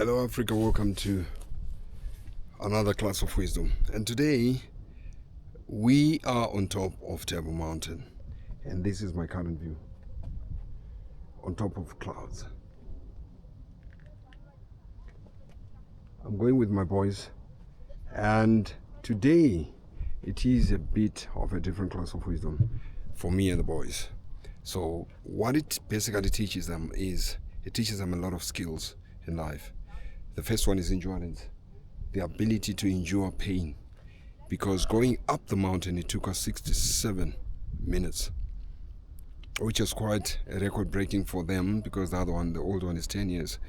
Hello Africa, welcome to another class of wisdom. And today we are on top of Table Mountain, and this is my current view on top of clouds. I'm going with my boys, and today it is a bit of a different class of wisdom for me and the boys. So what it basically teaches them is it teaches them a lot of skills in life. The first one is endurance, the ability to endure pain, because going up the mountain it took us 67 minutes, which is quite a record breaking for them, because the old one is 10 years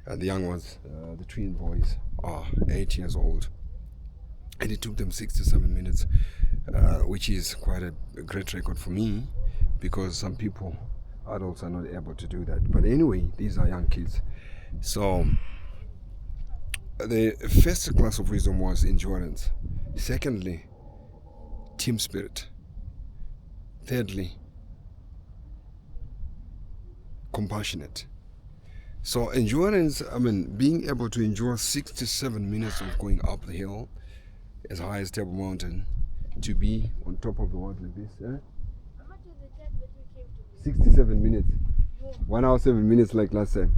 and the young ones, the twin boys, are 8 years old, and it took them 67 minutes, which is quite a great record for me, because some people, adults, are not able to do that. But anyway, these are young kids. So the first class of wisdom was endurance. Secondly, team spirit. Thirdly, compassionate. So endurance, being able to endure 67 minutes of going up the hill as high as Table Mountain, to be on top of the world like this. How much is the jet that we came to? 67 minutes. 1 hour 7 minutes like last time.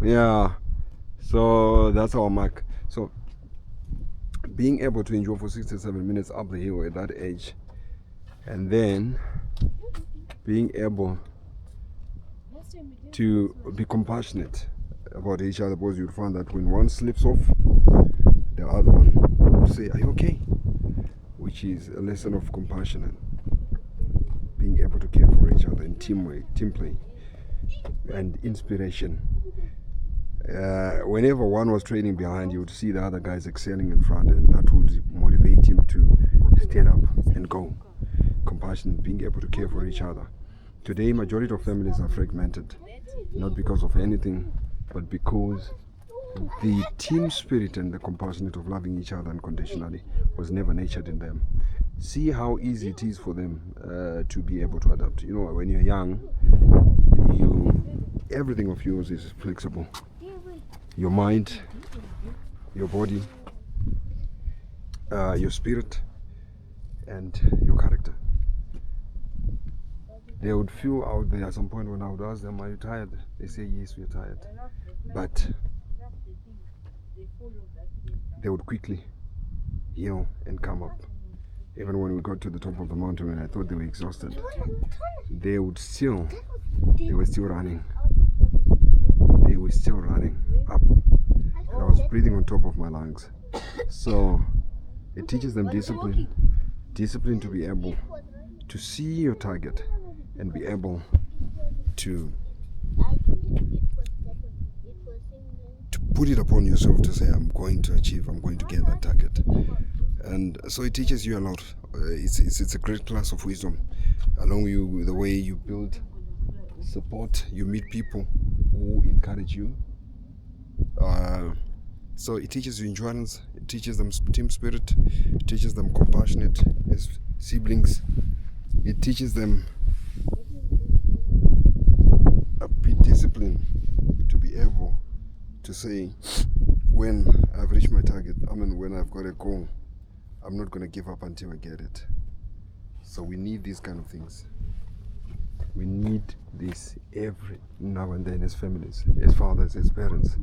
Yeah. So that's our mark. So being able to endure for 67 minutes up the hill at that age, and then being able to be compassionate about each other, because you'll find that when one slips off, the other one will say, "Are you okay?" Which is a lesson of compassion and being able to care for each other in teamwork, team play, and inspiration. Whenever one was training behind, you would see the other guys excelling in front, and that would motivate him to stand up and go. Compassion, being able to care for each other. Today, majority of families are fragmented, not because of anything, but because the team spirit and the compassionate of loving each other unconditionally was never nurtured in them. See how easy it is for them to be able to adapt. You know, when you're young, everything of yours is flexible. Your mind, your body, your spirit, and your character. They would feel out there at some point when I would ask them, "Are you tired?" They say, "Yes, we're tired." But they would quickly heal and come up. Even when we got to the top of the mountain and I thought they were exhausted, they were still running. They were still running up. And I was breathing on top of my lungs. So it teaches them discipline to be able to see your target and be able to put it upon yourself to say, I'm going to get that target. And so it teaches you a lot. It's a great class of wisdom, along with the way you build support. You meet people who encourage you. So it teaches you endurance, it teaches them team spirit, it teaches them compassionate as siblings, it teaches them a discipline to be able to say, when I've reached my target, when I've got a goal, I'm not going to give up until I get it. So we need these kind of things. We need this every now and then as families, as fathers, as parents.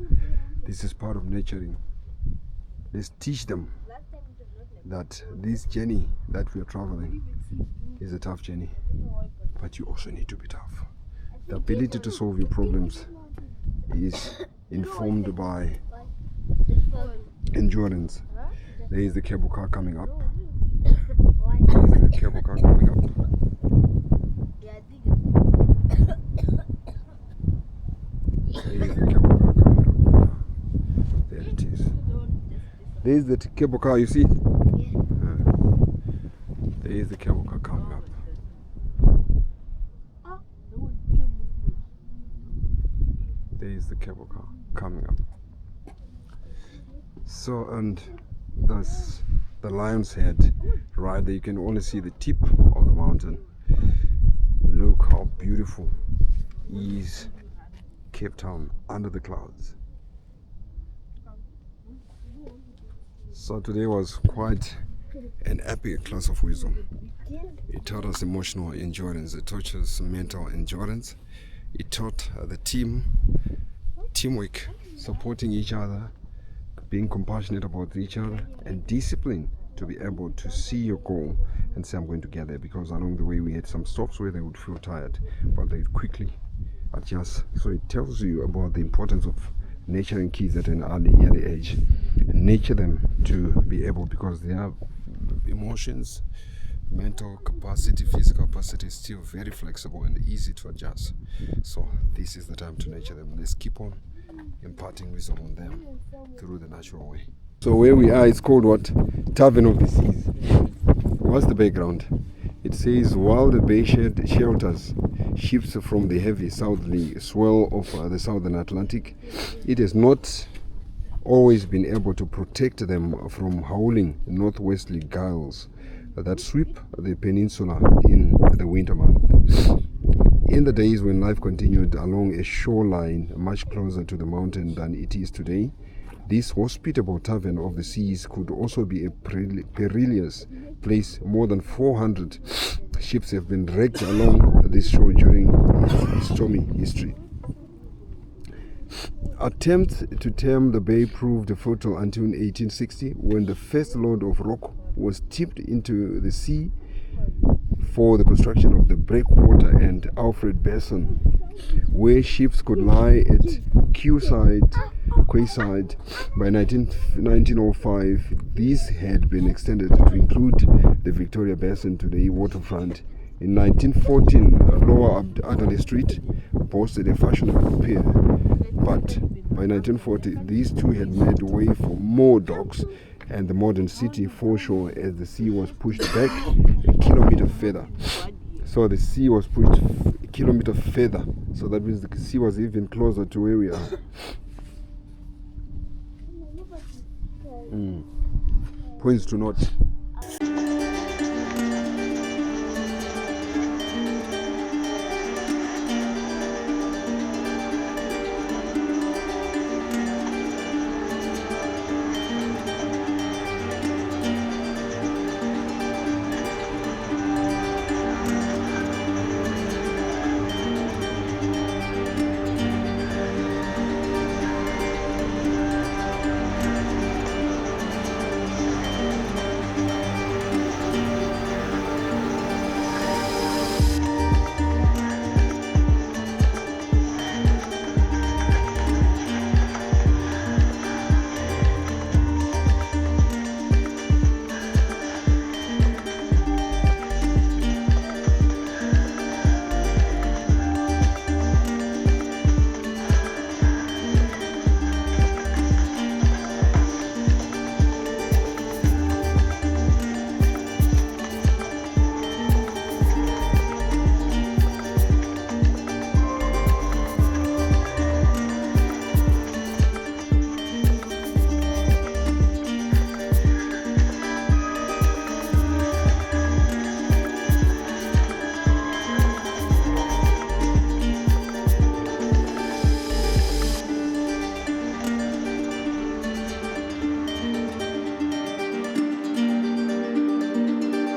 This is part of nurturing. Let's teach them that this journey that we are traveling is a tough journey, but you also need to be tough. The ability to solve your problems is informed by endurance. There is the cable car coming up. There is the cable car coming up. There it is. There is the cable car, you see? There is the cable car coming up. There is the cable car coming up. So, and that's the Lion's Head right there. You can only see the tip of the mountain. Look how beautiful is Cape Town under the clouds. So today was quite an epic class of wisdom. It taught us emotional endurance. It taught us mental endurance. It taught the teamwork, supporting each other, being compassionate about each other, and discipline to be able to see your goal and say, I'm going to get there. Because along the way we had some stops where they would feel tired, but they'd quickly adjust. So it tells you about the importance of nurturing kids at an early age. Nurture them to be able, because they have emotions, mental capacity, physical capacity is still very flexible and easy to adjust. So this is the time to nurture them. Let's keep on imparting wisdom on them through the natural way. So where we are, it's called what? Tavern of the Seas. What's the background? It says, while the bay shelters ships from the heavy southerly swell of the southern Atlantic, it has not always been able to protect them from howling northwesterly gales that sweep the peninsula in the winter months. In the days when life continued along a shoreline much closer to the mountain than it is today, this hospitable tavern of the seas could also be a perilous place. More than 400 ships have been wrecked along this shore during its stormy history. Attempts to tame the bay proved futile until 1860, when the first load of rock was tipped into the sea for the construction of the Breakwater and Alfred Basin, where ships could lie at quayside. By 1905, these had been extended to include the Victoria Basin to the waterfront. In 1914, Lower Adderley Street boasted a fashionable pier, but by 1940, these two had made way for more docks and the modern city foreshore as the sea was pushed back a kilometer further. So the sea was pushed a kilometer further, so that means the sea was even closer to where we are. Points to note.